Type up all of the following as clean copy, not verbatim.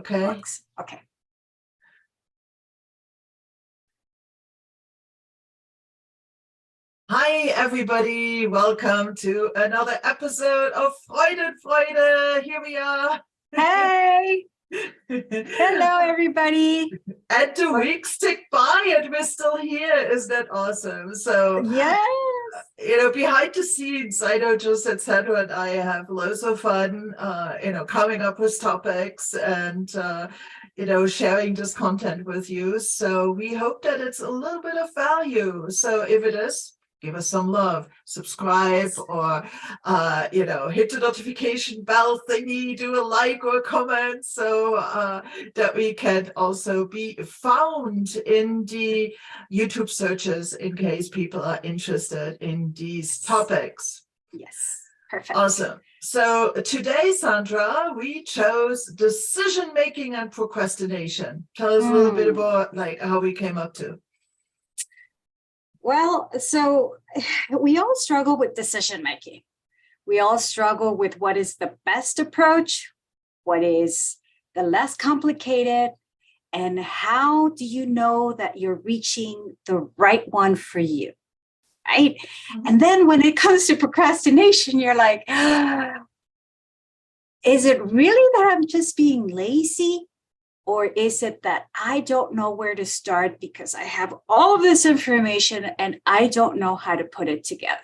okay? Works. Okay. Hi, everybody. Welcome to another episode of FreudenFreude. Here we are. Hey. Hello, everybody. And the weeks tick by and we're still here. Isn't that awesome? So, yes. Behind the scenes, I know just that Sandra and I have loads of fun, coming up with topics and, sharing this content with you. So we hope that it's a little bit of value. So if it is, give us some love, subscribe, or, hit the notification bell thingy, do a like or a comment so that we can also be found in the YouTube searches in case people are interested in these topics. Yes, perfect. Awesome. So today, Sandra, we chose decision-making and procrastination. Tell us a little bit about how we came up to. Well, so we all struggle with decision making. We all struggle with what is the best approach, what is the less complicated, and how do you know that you're reaching the right one for you, right? Mm-hmm. And then when it comes to procrastination, you're like, is it really that I'm just being lazy? Or is it that I don't know where to start because I have all of this information and I don't know how to put it together?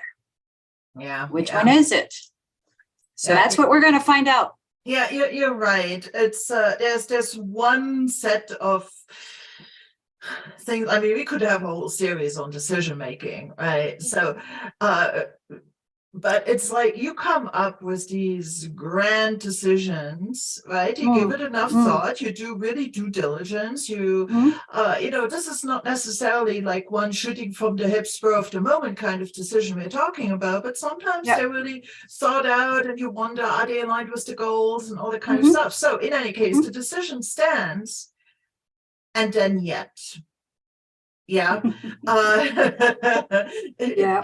Yeah. Which one is it? So that's what we're going to find out. Yeah, you're right. It's there's one set of things. I mean, we could have a whole series on decision making, right? So, but it's like you come up with these grand decisions, right? You give it enough thought, you do really due diligence, this is not necessarily like one shooting from the hip, spur of the moment kind of decision we're talking about, but sometimes they're really thought out and you wonder, are they aligned with the goals and all that kind of stuff. So in any case, the decision stands, and then yet. It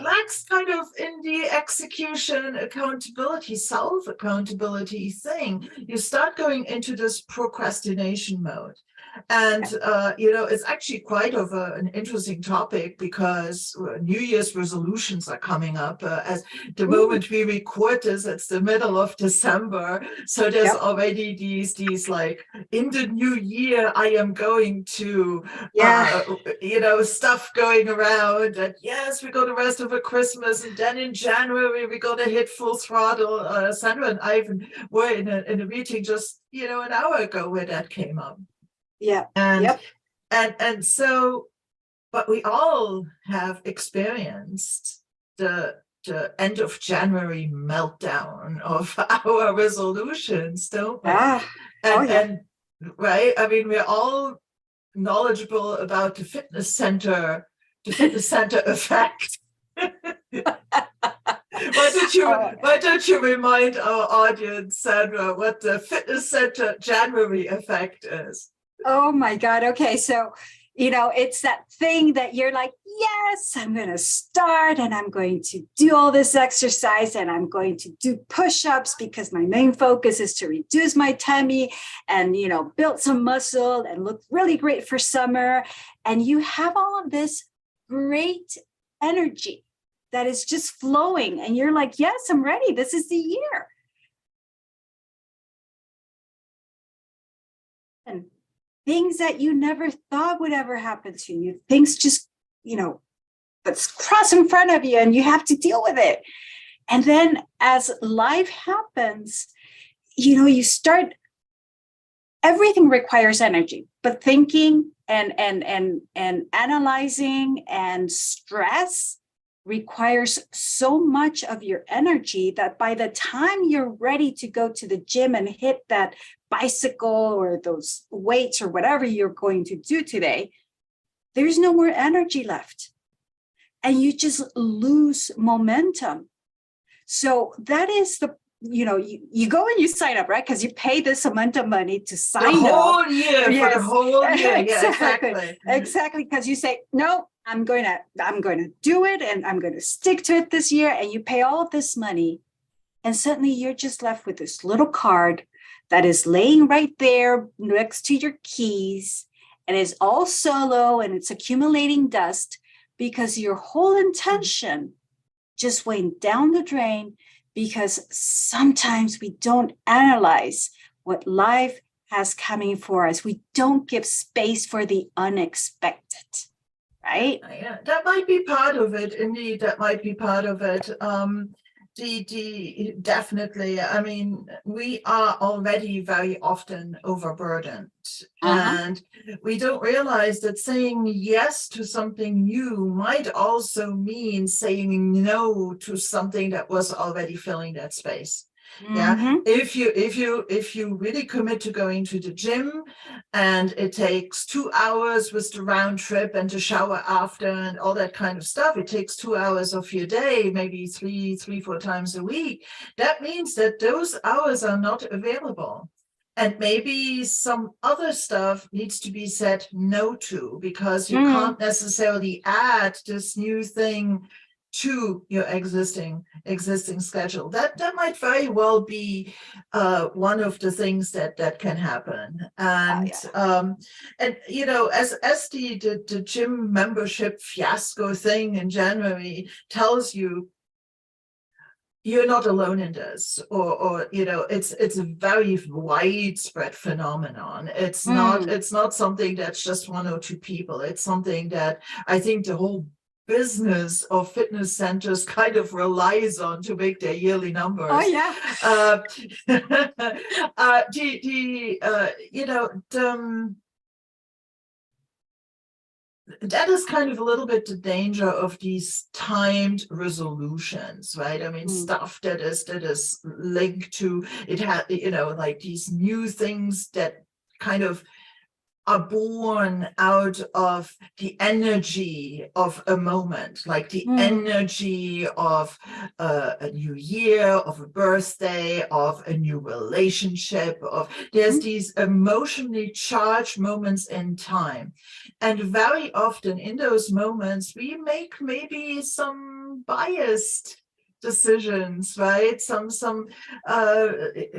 lacks kind of in the execution, accountability, self-accountability thing. You start going into this procrastination mode. And, it's actually quite of an interesting topic because New Year's resolutions are coming up. As the moment we record this, it's the middle of December. So there's already these like, in the new year, I am going to, stuff going around. And yes, we're going to rest over Christmas. And then in January, we're going to hit full throttle. Sandra and Ivan were in a meeting just, an hour ago where that came up. Yeah. And so, but we all have experienced the end of January meltdown of our resolutions, don't we? And right, I mean, we're all knowledgeable about the fitness center effect. Why don't you remind our audience, Sandra, what the fitness center January effect is? Oh my God. Okay. So, it's that thing that you're like, yes, I'm going to start and I'm going to do all this exercise and I'm going to do push-ups because my main focus is to reduce my tummy and, build some muscle and look really great for summer. And you have all of this great energy that is just flowing. And you're like, yes, I'm ready. This is the year. And things that you never thought would ever happen to you. Things just, that's cross in front of you and you have to deal with it. And then as life happens, you start, everything requires energy, but thinking and analyzing and stress requires so much of your energy that by the time you're ready to go to the gym and hit that bicycle or those weights or whatever you're going to do today, there's no more energy left. And you just lose momentum. So that is the, you go and you sign up, right? Because you pay this amount of money to sign up. For the whole year. Exactly. Exactly. Because you say, no, I'm going to do it and I'm going to stick to it this year. And you pay all of this money. And suddenly you're just left with this little card that is laying right there next to your keys and is all solo and it's accumulating dust because your whole intention just went down the drain, because sometimes we don't analyze what life has coming for us. We don't give space for the unexpected, right? Yeah, that might be part of it. Indeed, that might be part of it. Definitely. I mean, we are already very often overburdened, and we don't realize that saying yes to something new might also mean saying no to something that was already filling that space. Yeah, if you really commit to going to the gym, and it takes 2 hours with the round trip and the shower after and all that kind of stuff, it takes 2 hours of your day, maybe three, 4 times a week. That means that those hours are not available. And maybe some other stuff needs to be said no to, because you can't necessarily add this new thing to your existing schedule. That might very well be one of the things that can happen. And and you know, as the gym membership fiasco thing in January tells you, you're not alone in this, or you know, it's a very widespread phenomenon. It's not something that's just 1 or 2 people. It's something that I think the whole business of fitness centers kind of relies on to make their yearly numbers. Oh yeah. You know, that is kind of a little bit the danger of these timed resolutions, right? I mean, stuff that is linked to it, you know, like these new things that kind of are born out of the energy of a moment, like the energy of a new year, of a birthday, of a new relationship, there's these emotionally charged moments in time. And very often in those moments, we make maybe some biased decisions, right?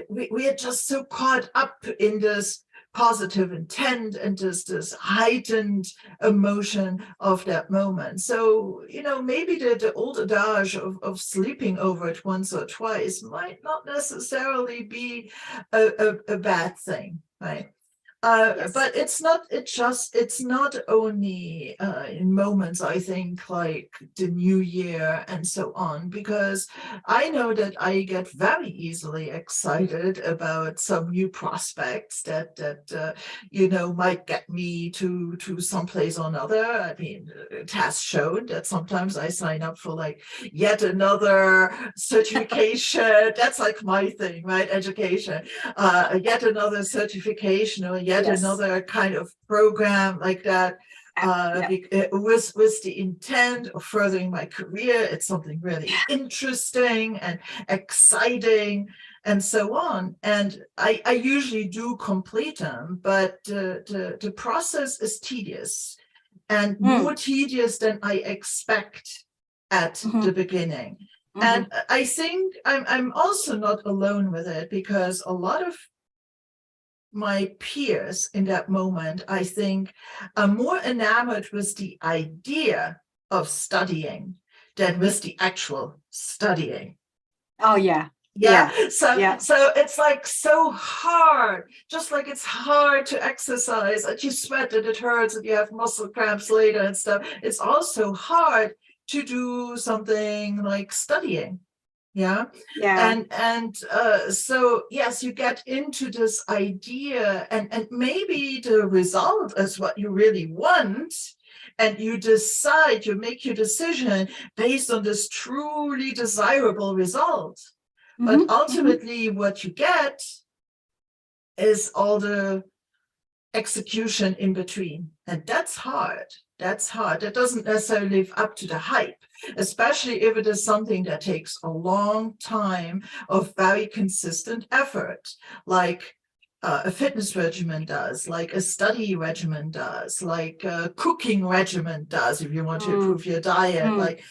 We are just so caught up in this positive intent and this heightened emotion of that moment. So, you know, maybe the old adage of sleeping over it once or twice might not necessarily be a bad thing, right? But it's not only in moments, I think, like the new year and so on, because I know that I get very easily excited about some new prospects that you know, might get me to someplace or another. I mean, it has shown that sometimes I sign up for like yet another certification. That's like my thing, right? Education, yet another certification, or yet another kind of program like that, with the intent of furthering my career. It's something really interesting and exciting and so on. And I usually do complete them, but the process is tedious, and more tedious than I expect at the beginning. And I think I'm also not alone with it, because a lot of my peers in that moment, I think, are more enamored with the idea of studying than with the actual studying. Oh yeah. So it's like so hard, just like it's hard to exercise and you sweat and it hurts and you have muscle cramps later and stuff. It's also hard to do something like studying. And so yes, you get into this idea, and maybe the result is what you really want, and you make your decision based on this truly desirable result. But ultimately what you get is all the execution in between, and that's hard. That doesn't necessarily live up to the hype, especially if it is something that takes a long time of very consistent effort, like a fitness regimen does, like a study regimen does, like a cooking regimen does, if you want to improve your diet,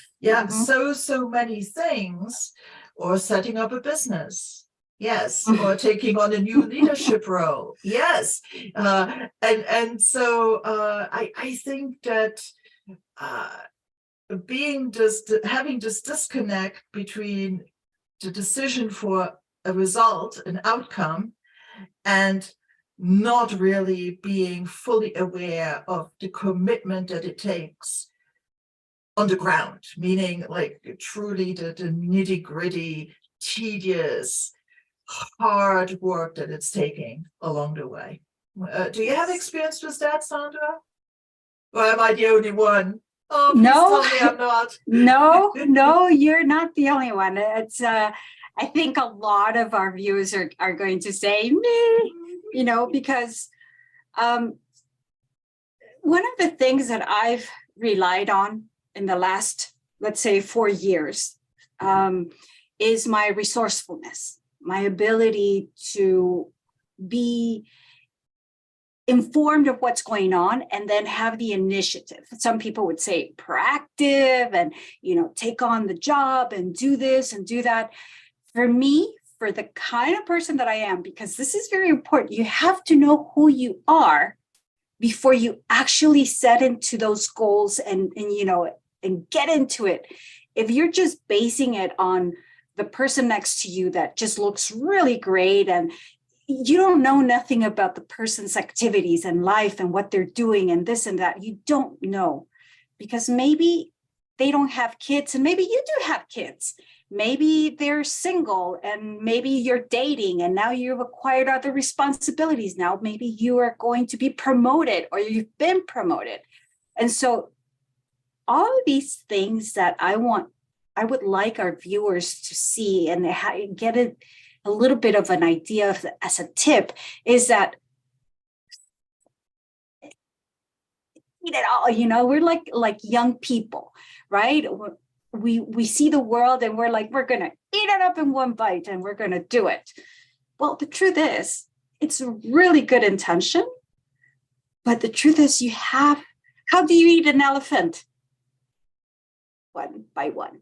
so many things, or setting up a business. Yes, or taking on a new leadership role. Yes, and so I think that having this disconnect between the decision for a result, an outcome, and not really being fully aware of the commitment that it takes on the ground, meaning like truly the nitty-gritty, tedious, hard work that it's taking along the way. Do you have experience with that, Sandra? Or am I the only one? Oh, please No, tell me I'm not. no, you're not the only one. It's I think a lot of our viewers are going to say me, because one of the things that I've relied on in the last, let's say, 4 years, is my resourcefulness, my ability to be informed of what's going on and then have the initiative. Some people would say proactive and, take on the job and do this and do that. For me, for the kind of person that I am, because this is very important, you have to know who you are before you actually set into those goals and get into it. If you're just basing it on the person next to you that just looks really great and you don't know nothing about the person's activities and life and what they're doing and this and that, you don't know, because maybe they don't have kids and maybe you do have kids. Maybe they're single and maybe you're dating and now you've acquired other responsibilities. Now maybe you are going to be promoted or you've been promoted. And so all of these things that I would like our viewers to see and get a little bit of an idea of as a tip is that eat it all, we're like young people, right? We see the world and we're like, we're going to eat it up in one bite and we're going to do it. Well, the truth is, it's a really good intention. But the truth is, how do you eat an elephant? One by one,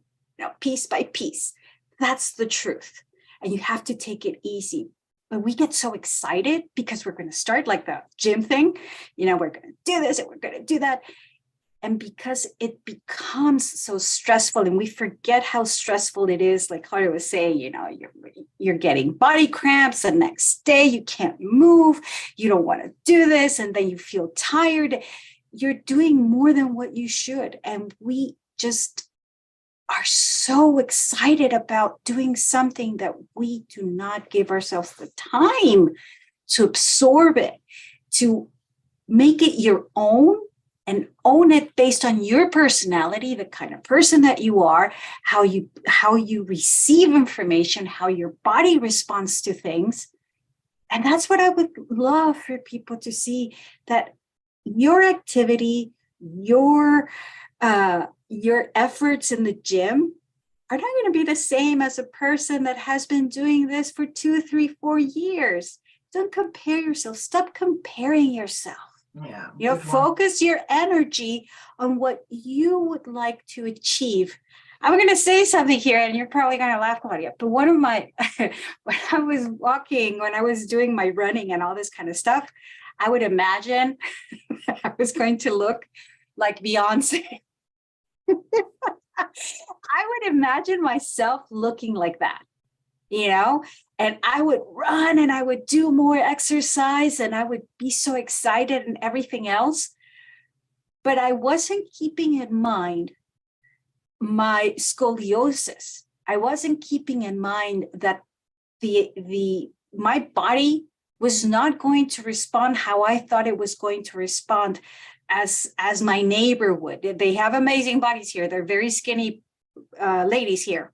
piece by piece. That's the truth. And you have to take it easy. But we get so excited because we're going to start like the gym thing. We're going to do this and we're going to do that. And because it becomes so stressful and we forget how stressful it is, like Jorge was saying, you're getting body cramps the next day, you can't move, you don't want to do this, and then you feel tired. You're doing more than what you should. And we just are so excited about doing something that we do not give ourselves the time to absorb it, to make it your own and own it based on your personality, the kind of person that you are, how you receive information, how your body responds to things. And that's what I would love for people to see, that your activity, your efforts in the gym are not going to be the same as a person that has been doing this for 2, 3, 4 years. Don't compare yourself. Stop comparing yourself. Yeah. Focus your energy on what you would like to achieve. I'm going to say something here, and you're probably going to laugh, Claudia. But one of my, when I was walking, when I was doing my running and all this kind of stuff, I would imagine I was going to look like Beyonce. I would imagine myself looking like that, and I would run and I would do more exercise and I would be so excited and everything else. But I wasn't keeping in mind my scoliosis. I wasn't keeping in mind that my body was not going to respond how I thought it was going to respond as my neighbor would. They have amazing bodies here. They're very skinny ladies here.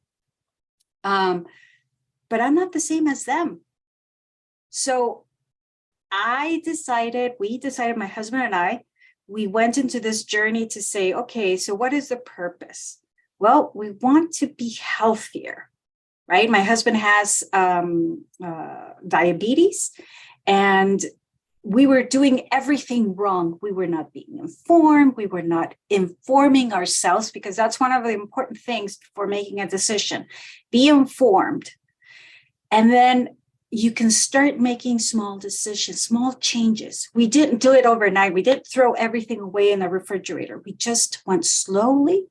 But I'm not the same as them. So we decided, my husband and I, we went into this journey to say, okay, so what is the purpose? Well, we want to be healthier, right? My husband has diabetes, and we were doing everything wrong. We were not being informed. We were not informing ourselves, because that's one of the important things before making a decision. Be informed. And then you can start making small decisions, small changes. We didn't do it overnight. We didn't throw everything away in the refrigerator. We just went slowly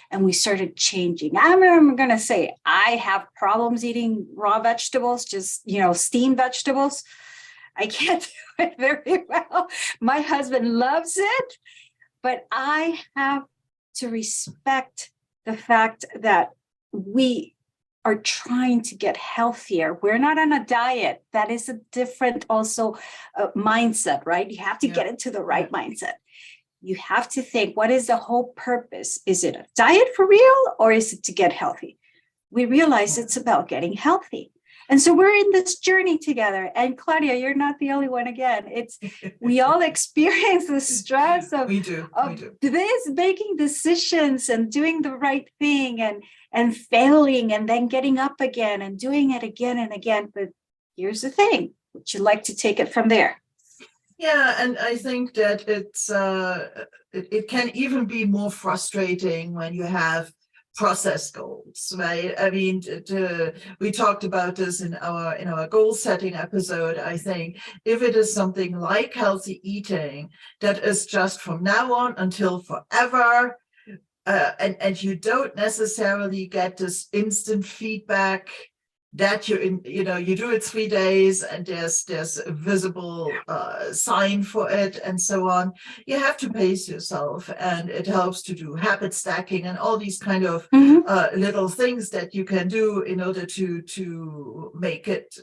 and we started changing. I'm going to say I have problems eating raw vegetables, just, steamed vegetables. I can't do it very well. My husband loves it, but I have to respect the fact that we are trying to get healthier. We're not on a diet. That is a different also mindset, right? You have to get into the right mindset. You have to think, what is the whole purpose? Is it a diet for real, or is it to get healthy? We realize it's about getting healthy. And so we're in this journey together. And Claudia, you're not the only one again. We all experience the stress of, we do. This making decisions and doing the right thing and failing and then getting up again and doing it again and again. But here's the thing. Would you like to take it from there? Yeah, and I think that it can even be more frustrating when you have process goals, right? I mean, we talked about this in our goal setting episode. I think if it is something like healthy eating that is just from now on until forever, and you don't necessarily get this instant feedback that you do it 3 days and there's a visible sign for it and so on. You have to pace yourself, and it helps to do habit stacking and all these kind of little things that you can do in order to make it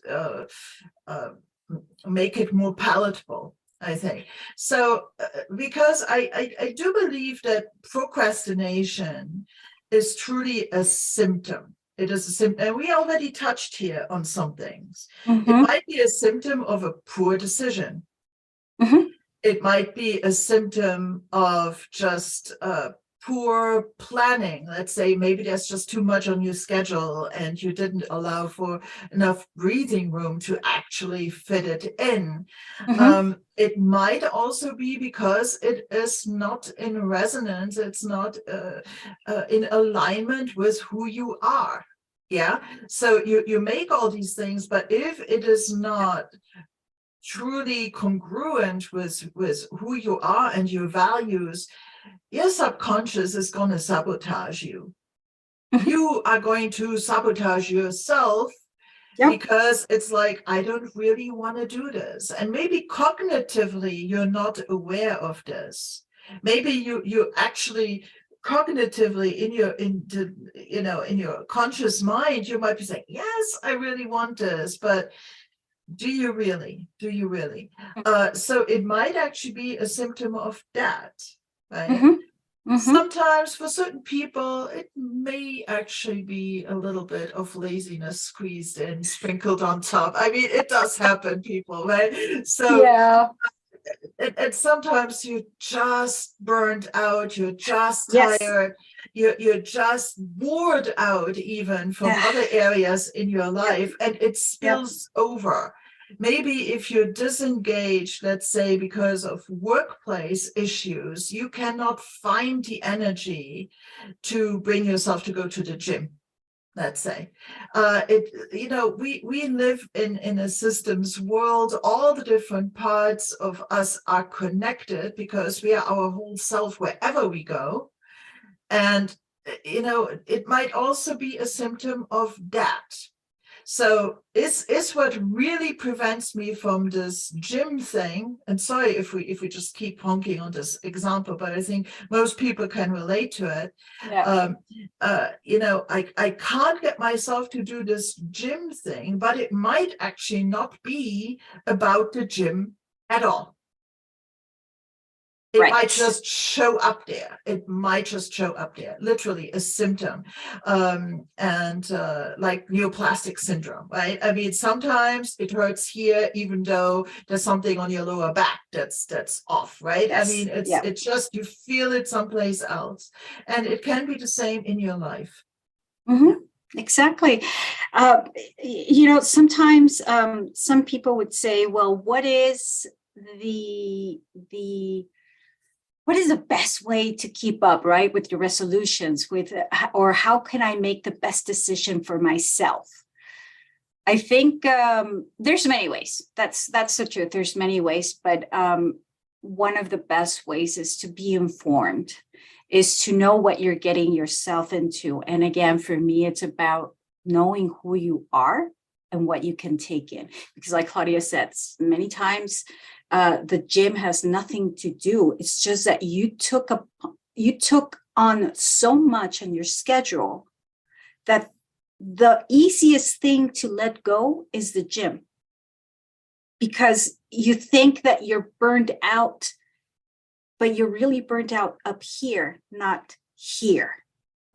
more palatable, I think. So because I do believe that procrastination is truly a symptom. It is a symptom, and we already touched here on some things. It might be a symptom of a poor decision. It might be a symptom of just poor planning. Let's say maybe there's just too much on your schedule and you didn't allow for enough breathing room to actually fit it in. It might also be because it is not in resonance. It's not in alignment with who you are. Yeah. So you make all these things, but if it is not truly congruent with who you are and your values, your subconscious is going to sabotage you. You are going to sabotage yourself because it's like, I don't really want to do this. And maybe cognitively, you're not aware of this. Maybe you actually cognitively in your conscious mind, you might be saying, yes, I really want this, but do you really? So it might actually be a symptom of that, right? Sometimes for certain people, it may actually be a little bit of laziness squeezed in, sprinkled on top. I mean, it does happen, people, right? So and sometimes you're just burnt out, you're just tired, you're just bored out even from other areas in your life, and it spills over. Maybe if you're disengaged, let's say because of workplace issues, you cannot find the energy to bring yourself to go to the gym. Let's say, we live in a systems world. All the different parts of us are connected because we are our whole self wherever we go. And, it might also be a symptom of that. So is what really prevents me from this gym thing, and sorry if we just keep honking on this example, but I think most people can relate to it. I can't get myself to do this gym thing, but it might actually not be about the gym at all. It might just show up there. Literally a symptom. And like neoplastic syndrome, right? I mean, sometimes it hurts here, even though there's something on your lower back that's off, right? I mean, it's just, you feel it someplace else. And it can be the same in your life. Exactly. Sometimes some people would say, well, what is what is the best way to keep up, right, with your resolutions, or how can I make the best decision for myself? I think there's many ways. That's the truth. There's many ways, but one of the best ways is to be informed, is to know what you're getting yourself into. And again, for me, it's about knowing who you are and what you can take in. Because like Claudia said, many times the gym has nothing to do. It's just that you took on so much on your schedule that the easiest thing to let go is the gym, because you think that you're burned out, but you're really burned out up here, not here.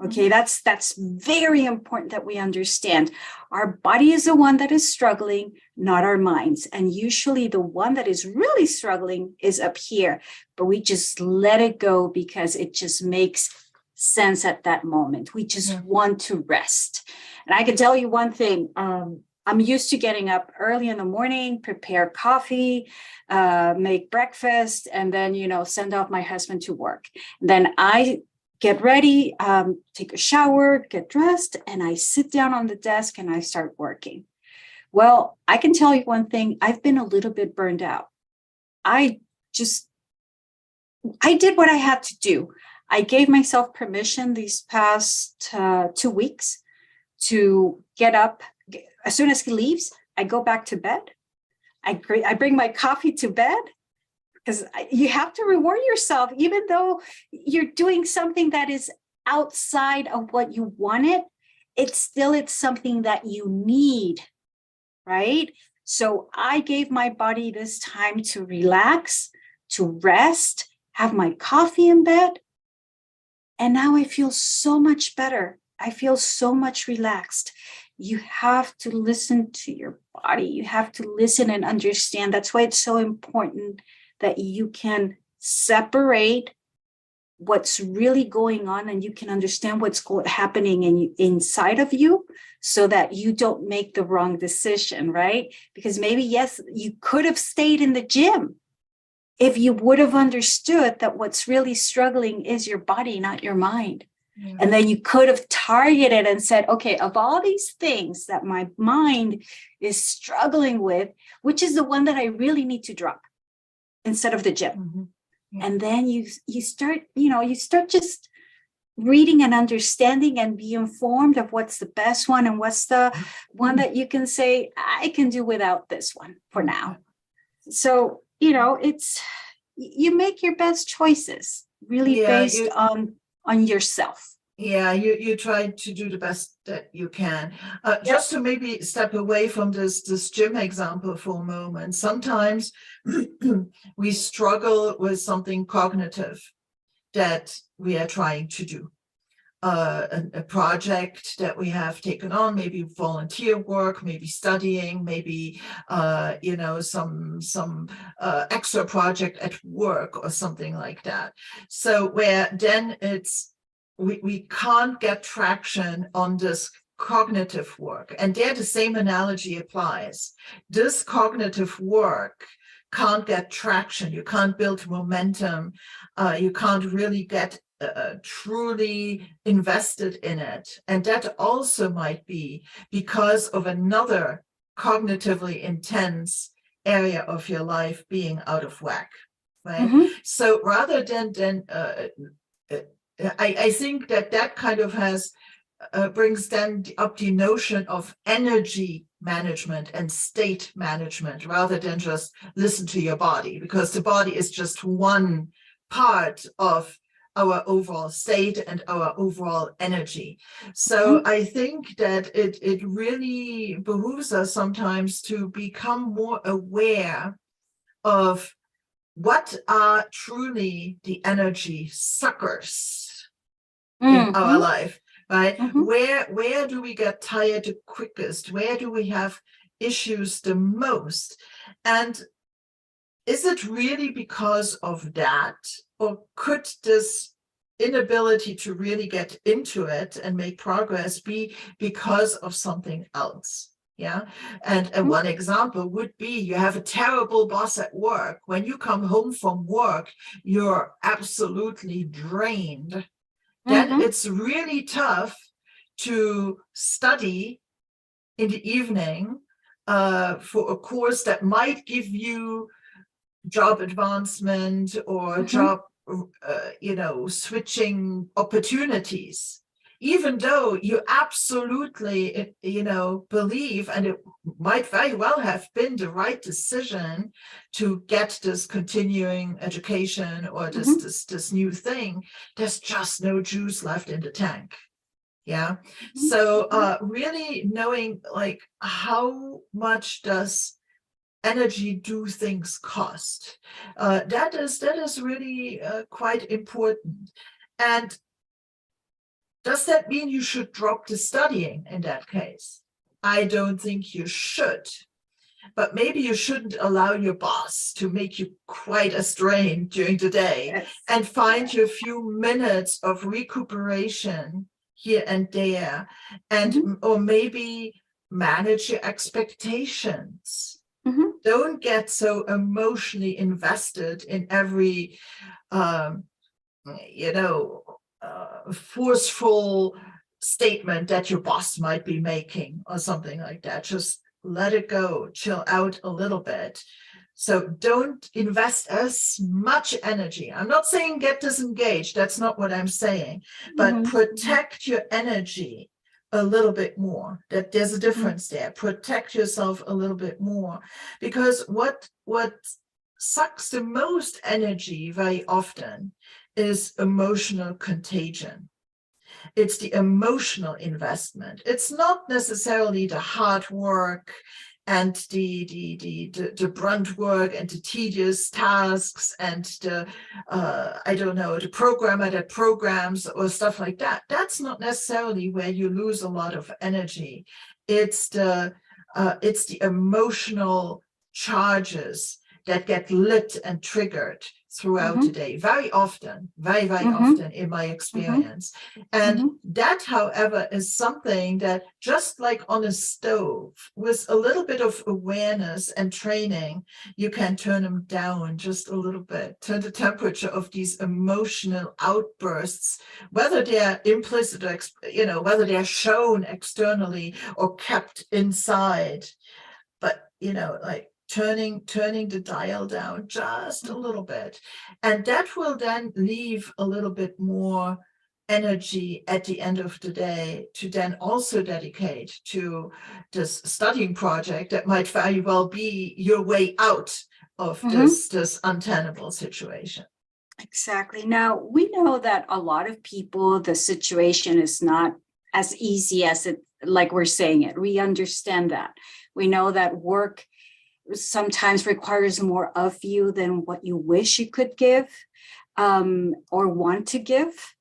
Okay, that's very important that we understand. Our body is the one that is struggling, not our minds. And usually the one that is really struggling is up here, but we just let it go because it just makes sense at that moment. We just want to rest. And I can tell you one thing, I'm used to getting up early in the morning, prepare coffee, make breakfast, and then, send off my husband to work. Then I get ready, take a shower, get dressed, and I sit down on the desk and I start working. Well, I can tell you one thing, I've been a little bit burned out. I did what I had to do. I gave myself permission these past 2 weeks to get up. As soon as he leaves, I go back to bed. I bring my coffee to bed, because you have to reward yourself, even though you're doing something that is outside of what you wanted. It's something that you need, right? So I gave my body this time to relax, to rest, have my coffee in bed. And now I feel so much better. I feel so much relaxed. You have to listen to your body. You have to listen and understand. That's why it's so important that you can separate what's really going on and you can understand what's happening inside of you, so that you don't make the wrong decision, right? Because maybe, yes, you could have stayed in the gym if you would have understood that what's really struggling is your body, not your mind. Yeah. And then you could have targeted and said, okay, of all these things that my mind is struggling with, which is the one that I really need to drop instead of the gym? Mm-hmm. Yeah. And then you start just reading and understanding and be informed of what's the best one and what's the one that you can say, I can do without this one for now. So, it's, you make your best choices really based on yourself. Yeah, you try to do the best that you can. Just to maybe step away from this gym example for a moment. Sometimes we struggle with something cognitive that we are trying to do. A project that we have taken on, maybe volunteer work, maybe studying, maybe some extra project at work or something like that. So where then we can't get traction on this cognitive work, and there the same analogy applies. This cognitive work can't get traction. You can't build momentum. You can't really get truly invested in it. And that also might be because of another cognitively intense area of your life being out of whack, right? Mm-hmm. So rather than I think that kind of brings then up the notion of energy management and state management, rather than just listen to your body, because the body is just one part of our overall state and our overall energy. So I think that it really behooves us sometimes to become more aware of what are truly the energy suckers in our life, right? Where do we get tired the quickest? Where do we have issues the most? And is it really because of that? Or could this inability to really get into it and make progress be because of something else? Yeah. And one example would be, you have a terrible boss at work. When you come home from work, you're absolutely drained. Then it's really tough to study in the evening for a course that might give you job advancement or job, switching opportunities, even though you absolutely, believe, and it might very well have been the right decision to get this continuing education or this new thing, there's just no juice left in the tank. Yeah. So really knowing, like, how much does energy do things cost? That is really quite important. And does that mean you should drop the studying in that case? I don't think you should. But maybe you shouldn't allow your boss to make you quite a strain during the day, and find you a few minutes of recuperation here and there, and or maybe manage your expectations. Don't get so emotionally invested in every forceful statement that your boss might be making or something like that. Just let it go, chill out a little bit. So don't invest as much energy. I'm not saying get disengaged. That's not what I'm saying. But protect your energy a little bit more. That there's a difference there. Protect yourself a little bit more. Because what sucks the most energy very often is emotional contagion. It's the emotional investment. It's not necessarily the hard work and the brunt work and the tedious tasks and the the programmer that programs or stuff like that. That's not necessarily where you lose a lot of energy. It's the emotional charges that get lit and triggered throughout the day, very often, very often in my experience. And that, however, is something that, just like on a stove, with a little bit of awareness and training, you can turn them down just a little bit, turn the temperature of these emotional outbursts, whether they're implicit or, whether they're shown externally or kept inside. But, like, turning the dial down just a little bit, and that will then leave a little bit more energy at the end of the day to then also dedicate to this studying project that might very well be your way out of this untenable situation. Exactly. Now, we know that a lot of people, the situation is not as easy as it, like we're saying it. We understand that. We know that work sometimes requires more of you than what you wish you could give or want to give.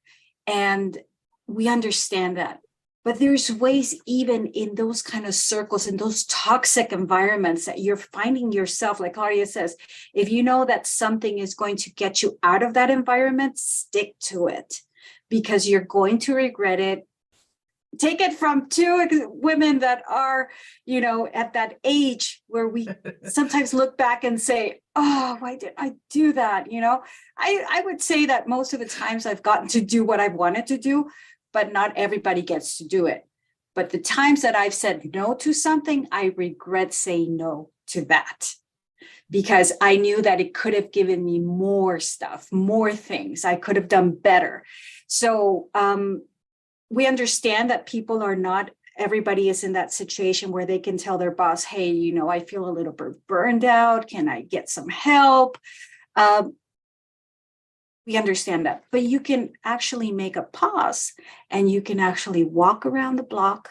And we understand that. But there's ways, even in those kind of circles, in those toxic environments, that you're finding yourself, like Claudia says, if you know that something is going to get you out of that environment, stick to it, because you're going to regret it. Take it from two women that are, at that age where we sometimes look back and say, oh, why did I do that? I would say that most of the times I've gotten to do what I've wanted to do, but not everybody gets to do it. But the times that I've said no to something, I regret saying no to that, because I knew that it could have given me more stuff, more things. I could have done better. So, we understand that people are not, everybody is in that situation where they can tell their boss, hey, I feel a little bit burned out. Can I get some help? We understand that, but you can actually make a pause, and you can actually walk around the block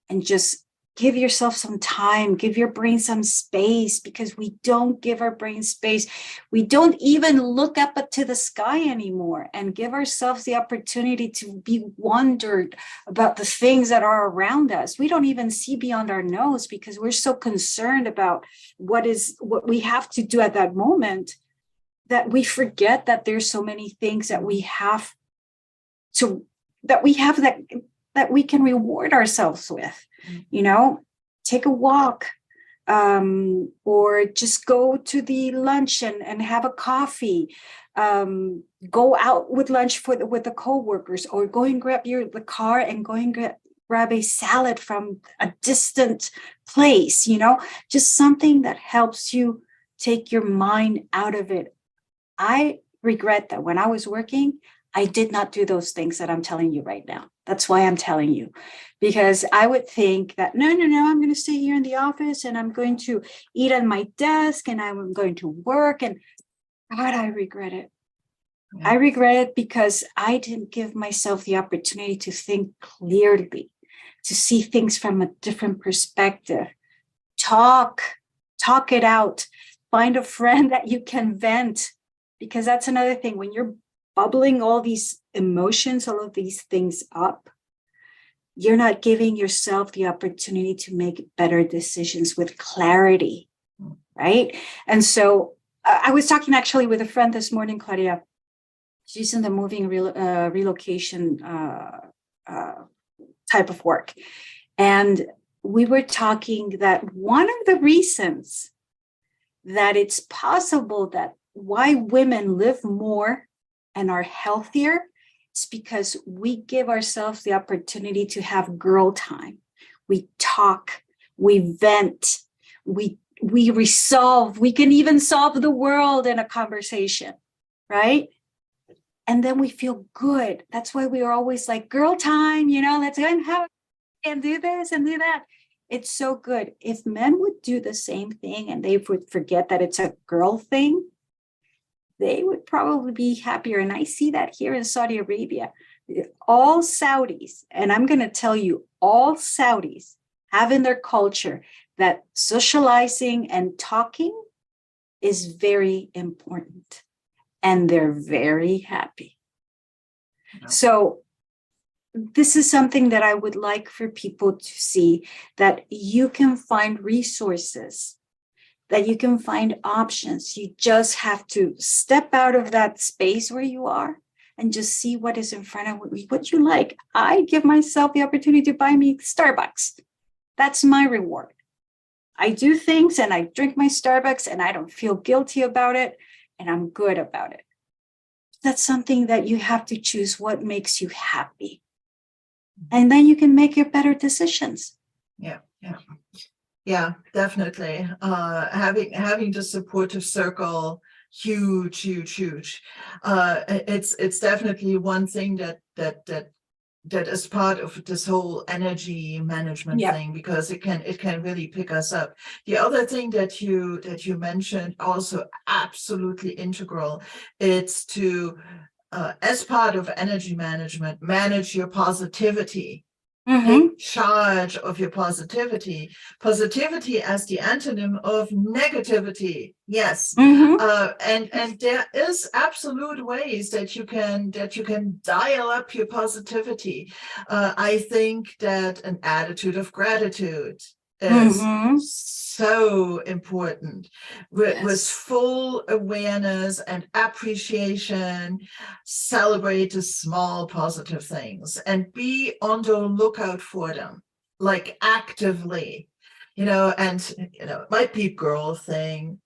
and just give yourself some time, give your brain some space, because we don't give our brain space. We don't even look up to the sky anymore and give ourselves the opportunity to be wondered about the things that are around us. We don't even see beyond our nose, because we're so concerned about what we have to do at that moment, that we forget that there's so many things that we have that we can reward ourselves with. Take a walk, or just go to the lunch and have a coffee, go out with lunch with the coworkers, or go and grab the car and go and grab a salad from a distant place, just something that helps you take your mind out of it. I regret that when I was working, I did not do those things that I'm telling you right now. That's why I'm telling you, because I would think that, no, I'm going to stay here in the office and I'm going to eat at my desk and I'm going to work. And God, I regret it. Yeah. I regret it because I didn't give myself the opportunity to think clearly, to see things from a different perspective. Talk it out. Find a friend that you can vent, because that's another thing. When you're bubbling all these emotions, all of these things up, you're not giving yourself the opportunity to make better decisions with clarity, right? And so I was talking actually with a friend this morning, Claudia. She's in the moving relocation type of work. And we were talking that one of the reasons that it's possible that why women live more and are healthier is because we give ourselves the opportunity to have girl time. We talk, we vent, we resolve. We can even solve the world in a conversation, right? And then we feel good. That's why we are always like, girl time, let's go and have and do this and do that. It's so good. If men would do the same thing and they would forget that it's a girl thing, they would probably be happier. And I see that here in Saudi Arabia. All Saudis, and I'm going to tell you, all Saudis have in their culture that socializing and talking is very important. And they're very happy. Yeah. So this is something that I would like for people to see, that you can find resources, that you can find options. You just have to step out of that space where you are and just see what is in front of you, what you like. I give myself the opportunity to buy me Starbucks. That's my reward. I do things and I drink my Starbucks and I don't feel guilty about it. And I'm good about it. That's something that you have to choose what makes you happy. And then you can make your better decisions. Yeah, definitely. Having the supportive circle, huge. It's definitely one thing that is part of this whole energy management thing, because it can really pick us up. The other thing that you mentioned, also absolutely integral, it's to as part of energy management, manage your positivity. Take charge of your positivity as the antonym of negativity. Yes. And there is absolute ways that you can dial up your positivity. I think that an attitude of gratitude is so important. With full awareness and appreciation, celebrate the small positive things and be on the lookout for them, like actively, and it might be a girl thing,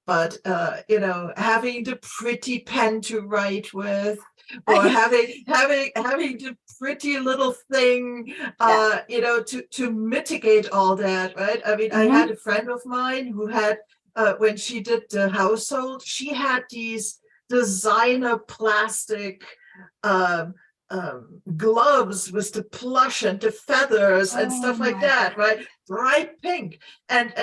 but having the pretty pen to write with, or having the pretty little thing, to mitigate all that, right? I mean, I had a friend of mine who had, when she did the household, she had these designer plastic gloves with the plush and the feathers and stuff like that, right? Bright pink and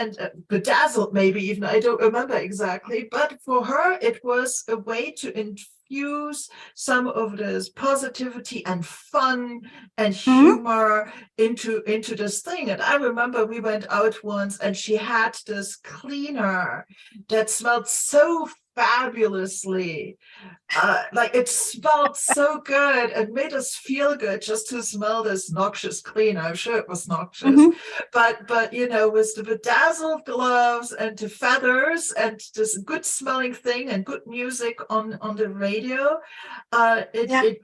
bedazzled, maybe even, I don't remember exactly, but for her it was a way to infuse some of this positivity and fun and humor into this thing. And I remember we went out once and she had this cleaner that smelled so fabulously, like it smelled so good. It made us feel good just to smell this noxious cleaner. I'm sure it was noxious, but with the bedazzled gloves and the feathers and this good smelling thing and good music on the radio, it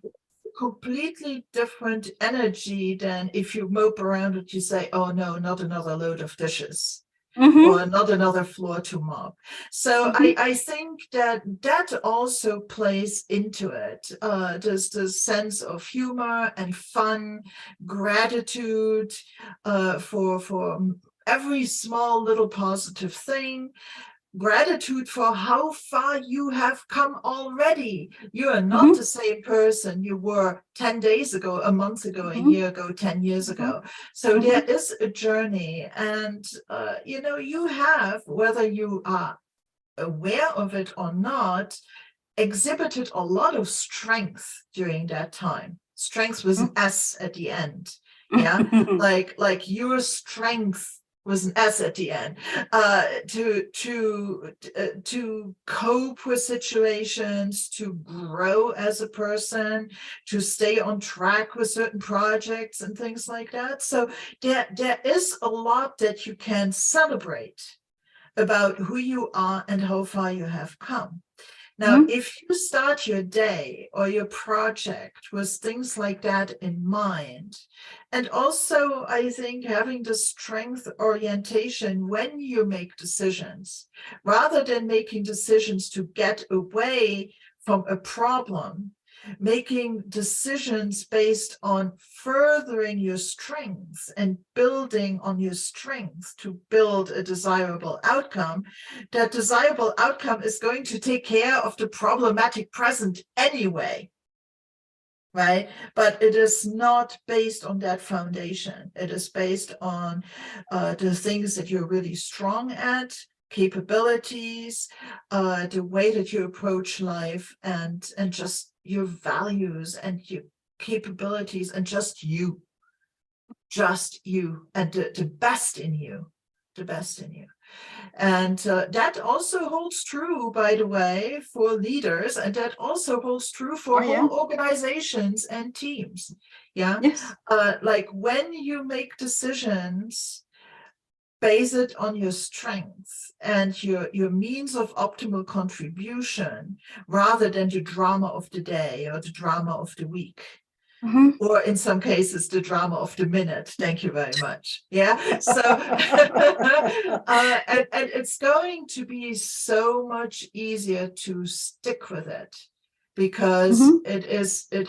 completely different energy than if you mope around and you say, oh no, not another load of dishes. or not another floor to mop. So I think that also plays into it. There's the sense of humor and fun, gratitude for every small little positive thing. Gratitude for how far you have come already. You are not the same person you were 10 days ago, a month ago, a year ago, 10 years ago. So there is a journey, and you have, whether you are aware of it or not, exhibited a lot of strength during that time. Strength with an S at the end. Yeah, like your strength was an S at the end, to cope with situations, to grow as a person, to stay on track with certain projects and things like that. So there is a lot that you can celebrate about who you are and how far you have come. Now, if you start your day or your project with things like that in mind, and also I think having the strength orientation when you make decisions, rather than making decisions to get away from a problem, making decisions based on furthering your strengths and building on your strengths to build a desirable outcome, that desirable outcome is going to take care of the problematic present anyway, right? But it is not based on that foundation. It is based on the things that you're really strong at, capabilities, the way that you approach life, and just your values and your capabilities, and just you, and the best in you, And that also holds true, by the way, for leaders, and that also holds true for whole organizations and teams. Yeah. Yes. Like when you make decisions, base it on your strengths and your means of optimal contribution, rather than the drama of the day or the drama of the week. Or in some cases, the drama of the minute. Thank you very much. Yeah. So, and it's going to be so much easier to stick with it, because it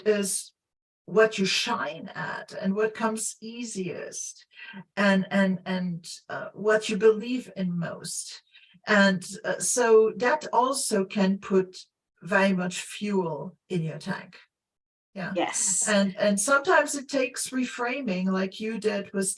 is what you shine at and what comes easiest, and what you believe in most. And so that also can put very much fuel in your tank. Yeah. Yes. And sometimes it takes reframing, like you did with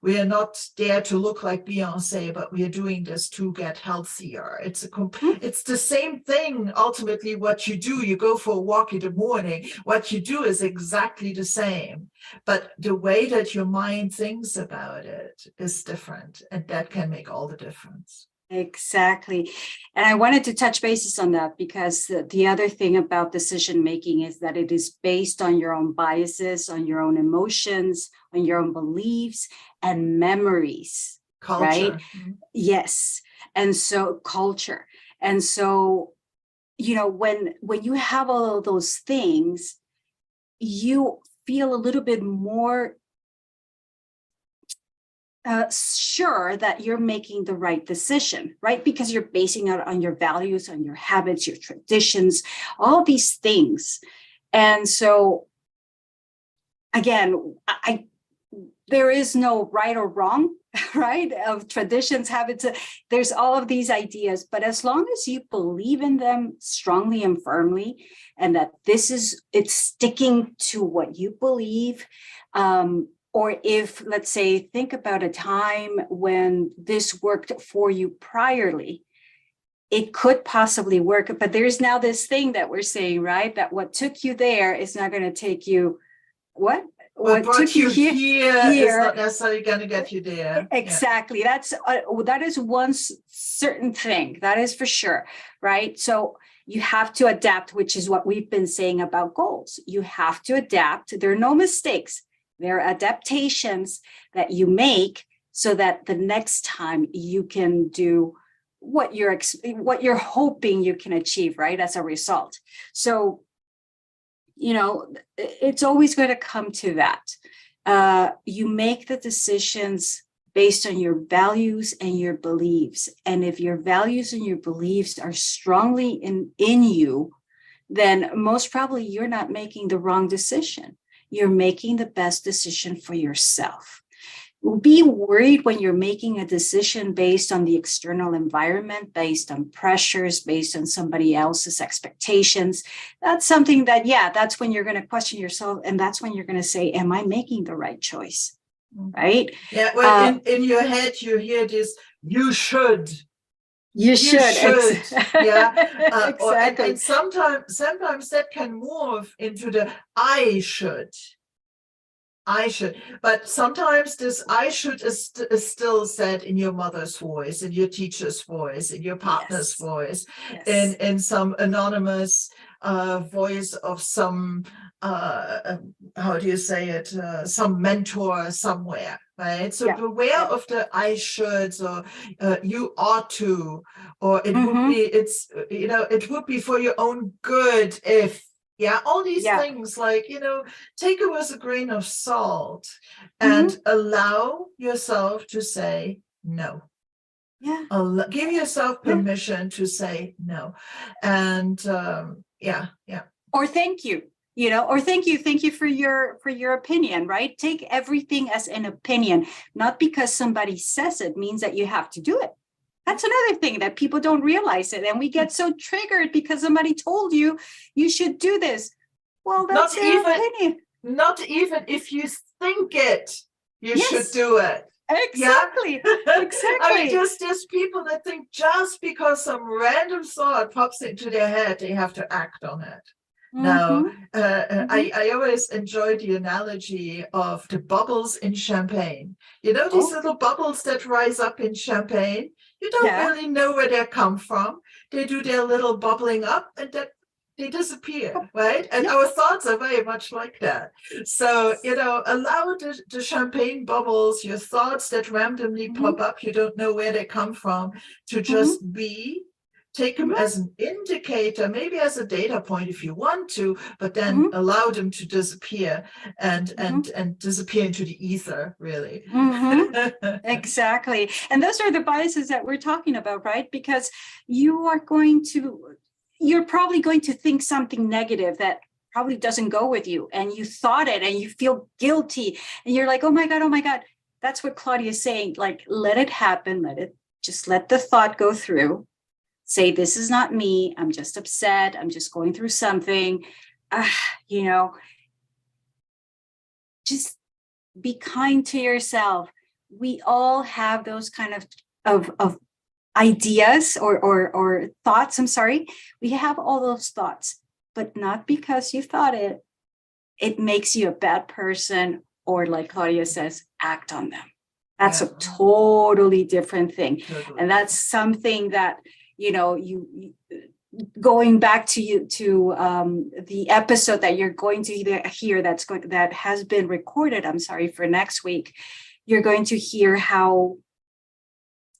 we are not there to look like Beyonce, but we are doing this to get healthier. It's the same thing. Ultimately, what you do, you go for a walk in the morning. What you do is exactly the same, but the way that your mind thinks about it is different, and that can make all the difference. Exactly. And I wanted to touch bases on that, because the other thing about decision making is that it is based on your own biases, on your own emotions, on your own beliefs and memories. Culture. Right? Yes. And so culture. And so, when you have all of those things, you feel a little bit more sure that you're making the right decision, right? Because you're basing it on your values, on your habits, your traditions, all these things. And so, again, there is no right or wrong, right? Of traditions, habits. There's all of these ideas, but as long as you believe in them strongly and firmly, and that it's sticking to what you believe, or if, let's say, think about a time when this worked for you priorly, it could possibly work. But there's now this thing that we're saying, right? That what took you there is not going to take you, what took you here is not necessarily going to get you there. Exactly. Yeah. That is one certain thing. That is for sure, right? So you have to adapt, which is what we've been saying about goals. You have to adapt. There are no mistakes. There are adaptations that you make so that the next time you can do what you're hoping you can achieve, right, as a result. So, it's always going to come to that. You make the decisions based on your values and your beliefs. And if your values and your beliefs are strongly in you, then most probably you're not making the wrong decision. You're making the best decision for yourself. Be worried when you're making a decision based on the external environment, based on pressures, based on somebody else's expectations. That's something that, that's when you're going to question yourself. And that's when you're going to say, am I making the right choice? Right? Yeah, well, in your head, you hear this, you should. You should. Yeah. Exactly. And sometimes that can morph into the I should. But sometimes this I should is still said in your mother's voice, in your teacher's voice, in your partner's voice, in some anonymous voice of some, how do you say it, some mentor somewhere, right? So beware of the I shoulds, or you ought to, or it would be, it would be for your own good if. Yeah, all these things, like, take it with a grain of salt and allow yourself to say no. Yeah. Give yourself permission to say no. And or thank you. Or thank you for your opinion, right? Take everything as an opinion, not because somebody says it means that you have to do it. That's another thing that people don't realize it. And we get so triggered because somebody told you should do this. Well, that's their opinion. Not even if you think it, you should do it. Exactly. Yeah? Exactly. I mean, there's people that think just because some random thought pops into their head, they have to act on it. Now, I always enjoy the analogy of the bubbles in champagne. These little bubbles that rise up in champagne. You don't really know where they come from. They do their little bubbling up and then they disappear, right? And our thoughts are very much like that. So, allow the champagne bubbles, your thoughts that randomly pop up, you don't know where they come from, to just be. Take them as an indicator, maybe as a data point if you want to, but then allow them to disappear and disappear into the ether, really. Exactly. And those are the biases that we're talking about, right? Because you're probably going to think something negative that probably doesn't go with you, and you thought it and you feel guilty and you're like, oh my God. That's what Claudia is saying. Like, let it happen. Let the thought go through. Say, this is not me. I'm just upset. I'm just going through something. Just be kind to yourself. We all have those kind of ideas or thoughts. I'm sorry. We have all those thoughts, but not because you thought it. It makes you a bad person, or like Claudia says, act on them. That's a totally different thing. And that's something that, you going back to the episode that you're going to hear that has been recorded, I'm sorry, for next week, you're going to hear how,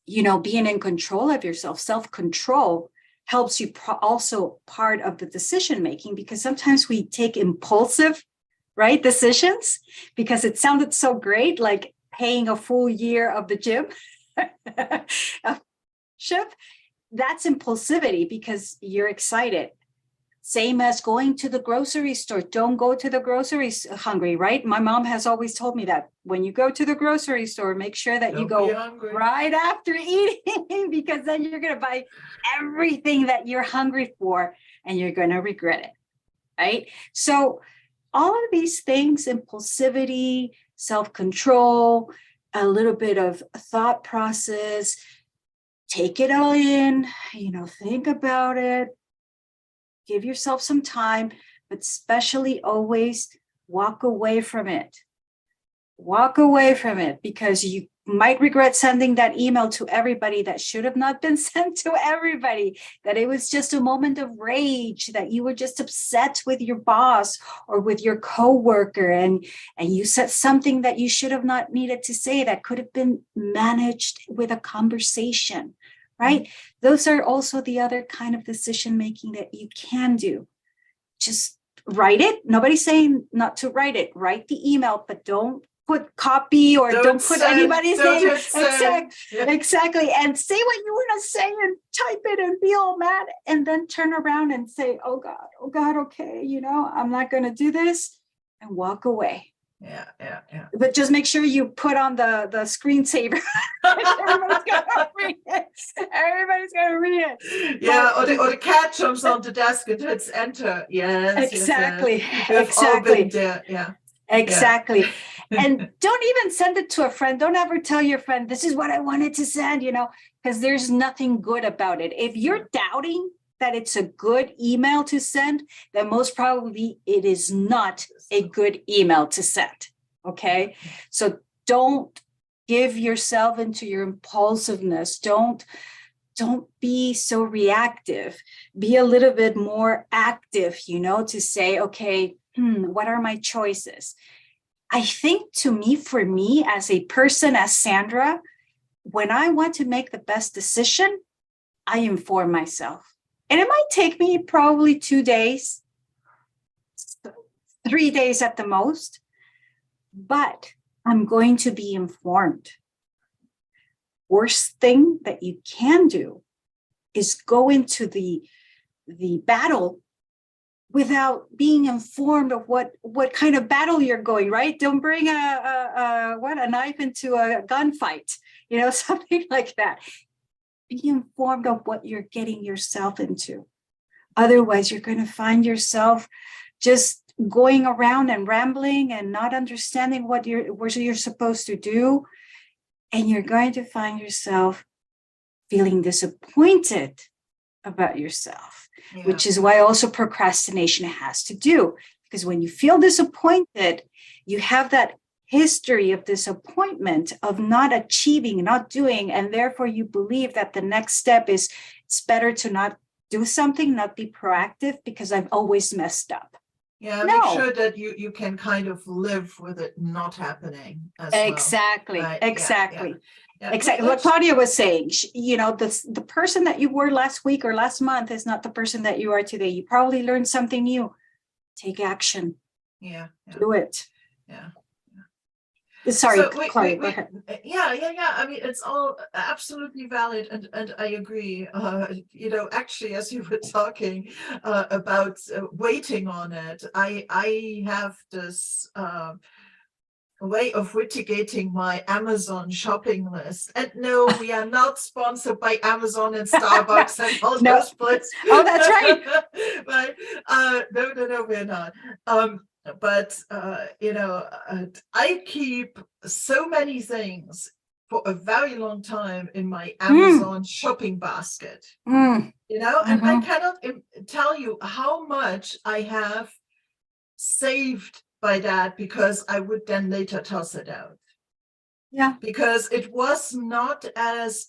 being in control of yourself, self-control, helps you also part of the decision making, because sometimes we take impulsive, right, decisions because it sounded so great, like paying a full year of the gym ship. That's impulsivity because you're excited. Same as going to the grocery store. Don't go to the groceries hungry, right? My mom has always told me that when you go to the grocery store, make sure that you go right after eating, because then you're going to buy everything that you're hungry for and you're going to regret it, right? So all of these things, impulsivity, self-control, a little bit of thought process, take it all in, think about it, give yourself some time, but especially always walk away from it. Walk away from it, because you might regret sending that email to everybody that should have not been sent to everybody, that it was just a moment of rage, that you were just upset with your boss or with your coworker, and you said something that you should have not needed to say, that could have been managed with a conversation, right? Those are also the other kind of decision making that you can do. Just write it. Nobody's saying not to write it. Write the email, but don't put copy or don't put send, anybody's don't name. hit send. Exactly. And say what you want to say and type it and be all mad and then turn around and say, oh God, okay, you know, I'm not going to do this, and walk away. Yeah. But just make sure you put on the screensaver. Everybody's gonna read it. Everybody's gonna read it. Yeah, or the cat jumps on the desk and hits enter. Yes. Exactly. Yes. We've all Exactly. been there. Yeah. Exactly. And don't even send it to a friend. Don't ever tell your friend, this is what I wanted to send, you know, because there's nothing good about it. If you're doubting that it's a good email to send, then most probably it is not a good email to send. Okay. So don't give yourself into your impulsiveness. Don't be so reactive. Be a little bit more active, you know, to say, okay, what are my choices? I think for me, as a person, as Sandra, when I want to make the best decision, I inform myself. And it might take me probably 2 days, 3 days at the most, but I'm going to be informed. Worst thing that you can do is go into the battle without being informed of what kind of battle you're going, right? Don't bring a knife into a gunfight, you know, something like that. Be informed of what you're getting yourself into. Otherwise, you're going to find yourself just going around and rambling and not understanding what you're supposed to do. And you're going to find yourself feeling disappointed about yourself, which is why also procrastination has to do. Because when you feel disappointed, you have that history of disappointment, of not achieving, not doing, and therefore you believe that the next step is it's better to not do something, not be proactive because I've always messed up. Yeah, make sure that you can kind of live with it not happening as exactly, well. Right? Exactly. Yeah. Exactly what Claudia was saying, you know, the person that you were last week or last month is not the person that you are today. You probably learned something new. Take action. Yeah. Do it. Yeah. Sorry, So Claudia, go ahead. Yeah. I mean, it's all absolutely valid, and I agree. You know, actually, as you were talking about waiting on it, I have this way of mitigating my Amazon shopping list. And no, we are not sponsored by Amazon and Starbucks and all those places. Oh, that's right. But no, we're not. But you know, I keep so many things for a very long time in my Amazon shopping basket. You know, and I cannot tell you how much I have saved by that, because I would then later toss it out. Yeah, because it was not as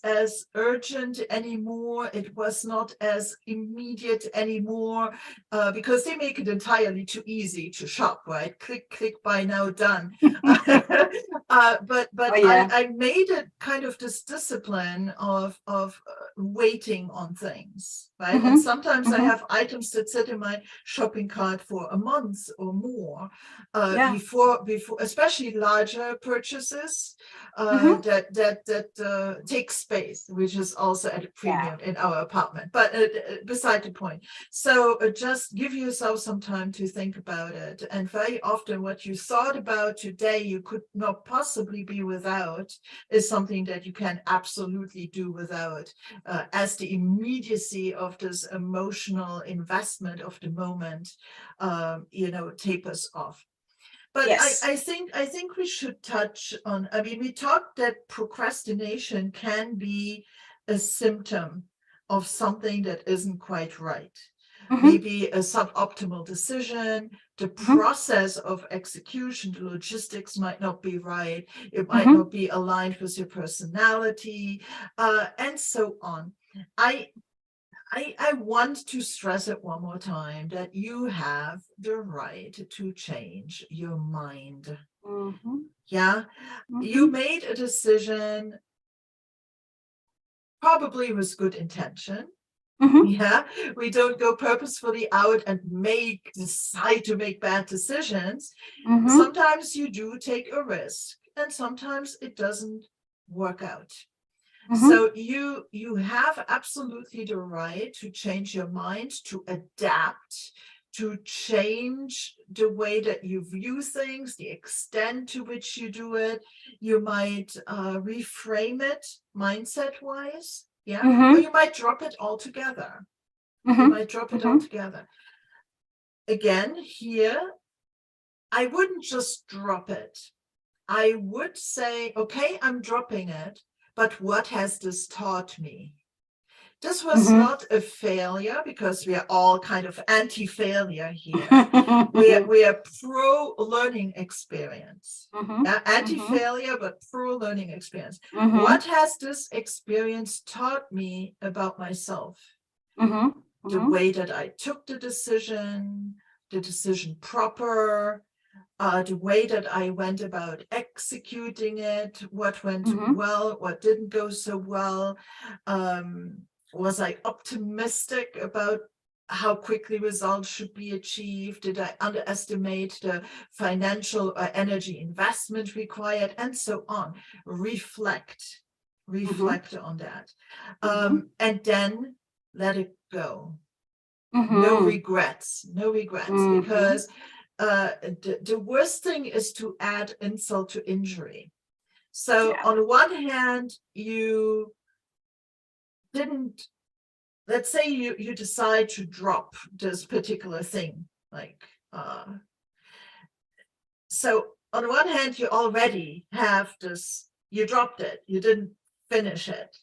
urgent anymore. It was not as immediate anymore, because they make it entirely too easy to shop, right? Click, buy now, done. But I made it kind of this discipline of waiting on things, right? And sometimes I have items that sit in my shopping cart for a month or more before, especially larger purchases. That take space, which is also at a premium in our apartment. But beside the point. So just give yourself some time to think about it. And very often what you thought about today you could not possibly be without is something that you can absolutely do without, as the immediacy of this emotional investment of the moment, you know, tapers off. But I think we should touch on, I mean, we talked that procrastination can be a symptom of something that isn't quite right. Maybe a suboptimal decision, the process of execution, the logistics might not be right. It might not be aligned with your personality, and so on. I want to stress it one more time that you have the right to change your mind. Yeah, you made a decision probably with good intention, Yeah, we don't go purposefully out and decide to make bad decisions. Sometimes you do take a risk, and sometimes it doesn't work out. So you have absolutely the right to change your mind, to adapt, to change the way that you view things, the extent to which you do it. You might reframe it mindset-wise, yeah, or you might drop it altogether. You might drop it altogether. Again, here, I wouldn't just drop it. I would say, okay, I'm dropping it, but what has this taught me? This was not a failure, because we are all kind of anti-failure here. We are pro-learning experience. Anti-failure, but pro-learning experience. What has this experience taught me about myself? The way that I took the decision proper, the way that I went about executing it, what went well, what didn't go so well. Was I optimistic about how quickly results should be achieved? Did I underestimate the financial or energy investment required, and so on? Reflect on that. And then let it go. No regrets, because the worst thing is to add insult to injury. So on one hand, you didn't, let's say you decide to drop this particular thing, like, so on one hand, you already have this, you dropped it, you didn't finish it.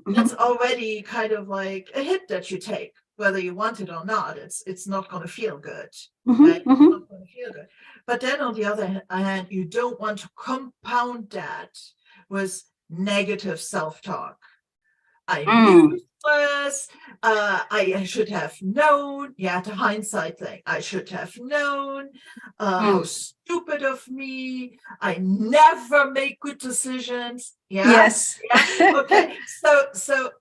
That's already kind of like a hit that you take, whether you want it or not. It's not going to feel good, right? It's not going to feel good. But then on the other hand, you don't want to compound that with negative self-talk. I'm useless. I should have known. Yeah, the hindsight thing. I should have known. How stupid of me. I never make good decisions. Yeah. Yes. Yeah. Okay. So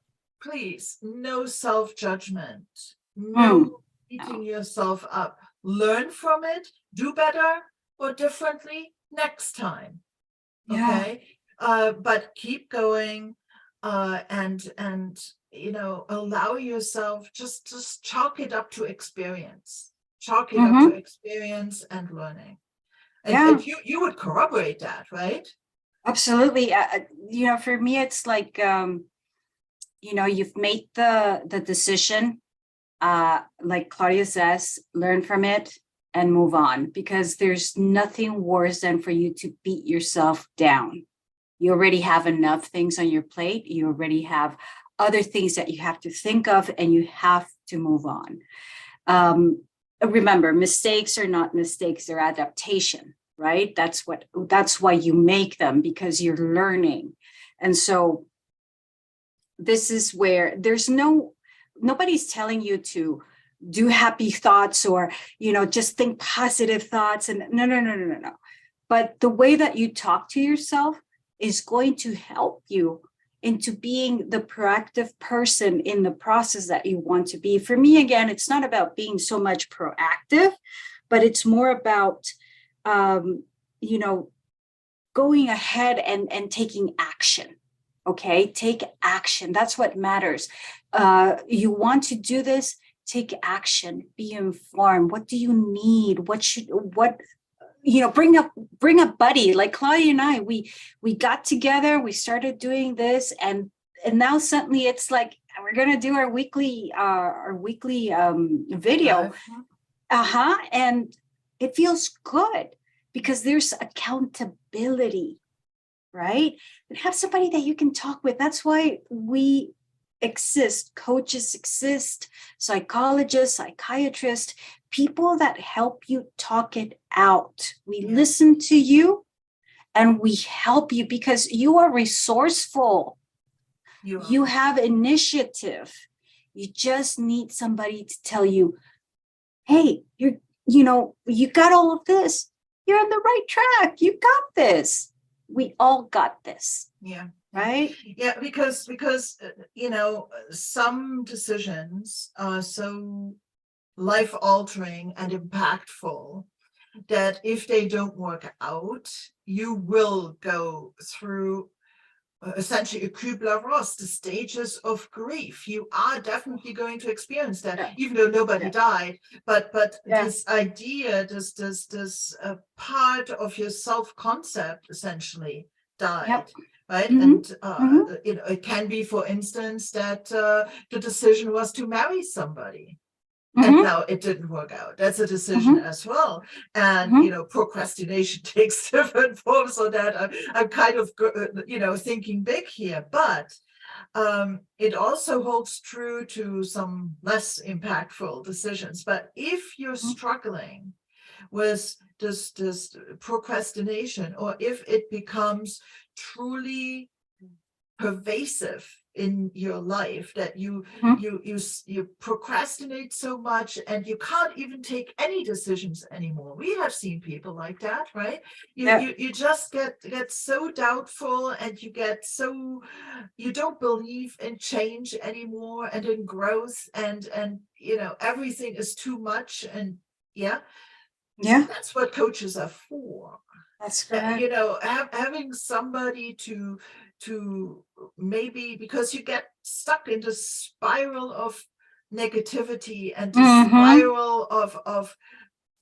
please, no self-judgment. No beating yourself up. Learn from it. Do better or differently next time. Okay. But keep going. And allow yourself, just chalk it up to experience. Chalk it up to experience and learning. And you would corroborate that, right? Absolutely. For me, it's like, you've made the decision, like Claudia says, learn from it and move on, because there's nothing worse than for you to beat yourself down. You already have enough things on your plate. You already have other things that you have to think of, and you have to move on. Remember, mistakes are not mistakes, they're adaptation, right? That's why you make them, because you're learning. And so this is where nobody's telling you to do happy thoughts or, just think positive thoughts. And no. But the way that you talk to yourself is going to help you into being the proactive person in the process that you want to be. For me, again, it's not about being so much proactive, but it's more about, going ahead and taking action. Okay, take action. That's what matters. You want to do this, take action, be informed. What do you need? Bring a buddy like Claudia and I. We got together, we started doing this, and now suddenly it's like we're gonna do our weekly video. And it feels good because there's accountability, right? And have somebody that you can talk with. That's why we exist. Coaches exist, psychologists, psychiatrists, people that help you talk it out. We listen to you and we help you because you are resourceful. You have initiative. You just need somebody to tell you, hey, you got all of this. You're on the right track. You got this. We all got this. Yeah. right? Yeah, because some decisions are so life altering and impactful that if they don't work out, you will go through essentially a Kübler-Ross, the stages of grief. You are definitely going to experience that, Yeah. even though nobody Yeah. died. But Yeah. this idea, this part of your self-concept essentially died. Yep. Right. Mhm. And it can be, for instance, that the decision was to marry somebody. And Mhm. now it didn't work out. That's a decision as well. And, Mhm. procrastination takes different forms, so that I'm kind of, thinking big here. But it also holds true to some less impactful decisions. But if you're struggling with this procrastination, or if it becomes truly pervasive in your life, that you procrastinate so much and you can't even take any decisions anymore. We have seen people like that, right? You just get so doubtful, and you don't believe in change anymore, and in growth, and everything is too much. And Yeah. that's what coaches are for. That's That, correct. having somebody to maybe, because you get stuck in the spiral of negativity and the Mhm. spiral of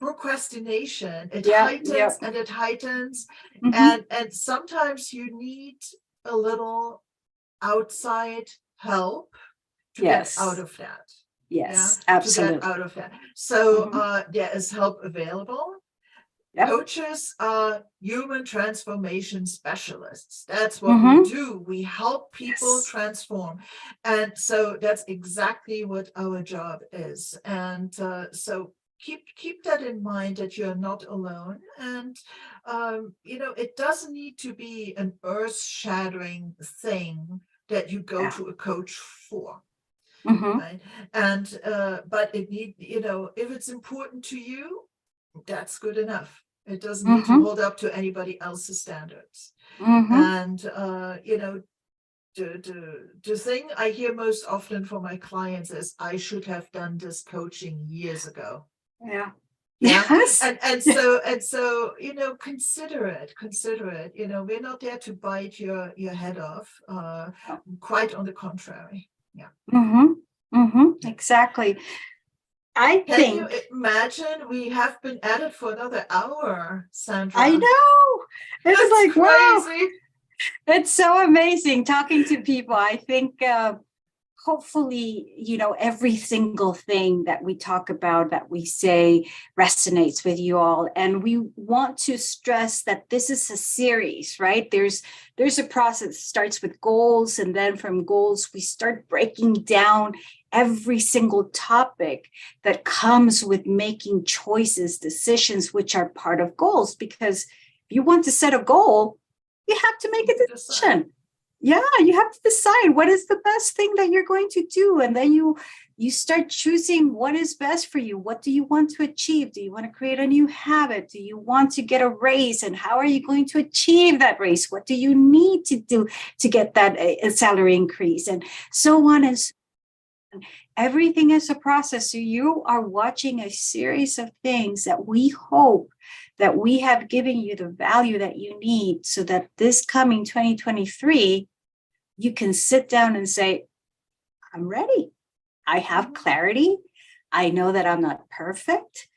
procrastination. It Yep. heightens Yep. and it heightens, Mhm. and sometimes you need a little outside help to get out Yes. of that. Yeah, Yes. to get Absolutely. out of that. So Mhm. there is help available. Yep. Coaches are human transformation specialists. That's what we Mhm. do. We help people Yes. transform. And so that's exactly what our job is. And so keep that in mind, that you're not alone. And it doesn't need to be an earth-shattering thing that you go Yeah. to a coach for. Mhm. Right. And but if it's important to you, that's good enough. It doesn't need to Mhm. hold up to anybody else's standards. Mhm. And the thing I hear most often from my clients is, I should have done this coaching years ago. Yeah. Yeah. Yes. And so consider it. We're not there to bite your head off. Quite on the contrary. Yeah. Mhm. Mhm. Exactly. I Can you think imagine? We have been at it for another hour, I Sandra. know. It's That's like, wow, crazy. it's so amazing talking to people. I think hopefully, every single thing that we talk about, that we say, resonates with you all. And we want to stress that this is a series, right? There's a process. It starts with goals, and then from goals, we start breaking down every single topic that comes with making choices, decisions, which are part of goals. Because if you want to set a goal, you have to make a decision. Yeah, you have to decide what is the best thing that you're going to do, and then you start choosing what is best for you. What do you want to achieve? Do you want to create a new habit? Do you want to get a raise, and how are you going to achieve that raise? What do you need to do to get that salary increase, and so on and so on. Everything is a process. So you are watching a series of things that we hope that we have given you the value that you need, so that this coming 2023, you can sit down and say, I'm ready. I have clarity. I know that I'm not perfect.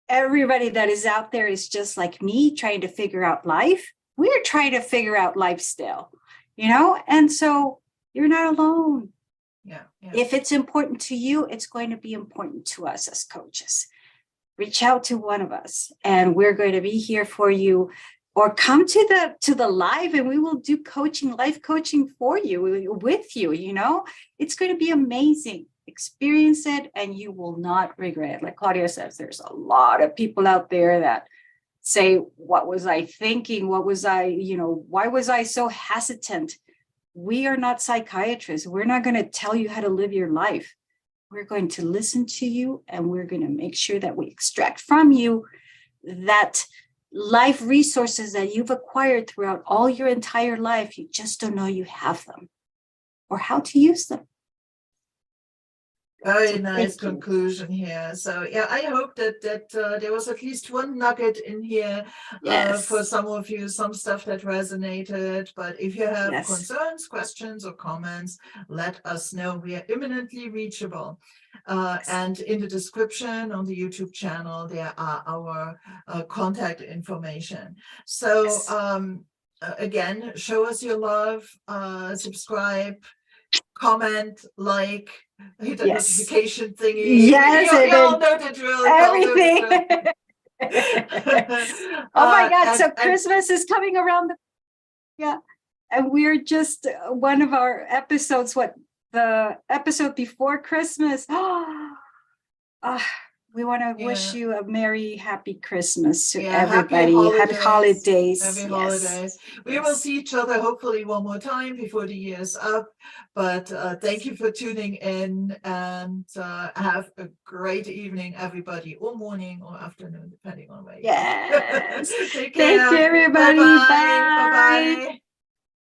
Everybody that is out there is just like me, trying to figure out life. We're trying to figure out life still, and so you're not alone. Yeah. If it's important to you, it's going to be important to us as coaches. Reach out to one of us, and we're going to be here for you, or come to the live, and we will do life coaching for you, with you. It's going to be amazing. Experience it, and you will not regret it. Like Claudia says, there's a lot of people out there that say, what was I thinking? Why was I so hesitant? We are not psychiatrists. We're not going to tell you how to live your life. We're going to listen to you, and we're going to make sure that we extract from you that life resources that you've acquired throughout all your entire life. You just don't know you have them or how to use them. Very So nice thank you. conclusion here. So yeah, I hope that there was at least one nugget in here Yes. for some of you, some stuff that resonated. But if you have Yes. concerns, questions, or comments, let us know. We are imminently reachable. And in the description on the YouTube channel, there are our contact information. So Yes. again, show us your love, subscribe, comment, like, hit the Yes. notification thingy. Yes, You all know the drill. You all know the everything. drill. Oh my God. And- So and- Christmas is coming around yeah. And we're just one of our episodes, the episode before Christmas. We want to wish you a merry, happy Christmas to everybody. Happy holidays. Happy Yes. holidays. We will see each other hopefully one more time before the year is up. But thank you for tuning in, and have a great evening, everybody, or morning or afternoon, depending on where you are. Yes. Take care. Thank you, everybody. Bye-bye. Bye. Bye-bye.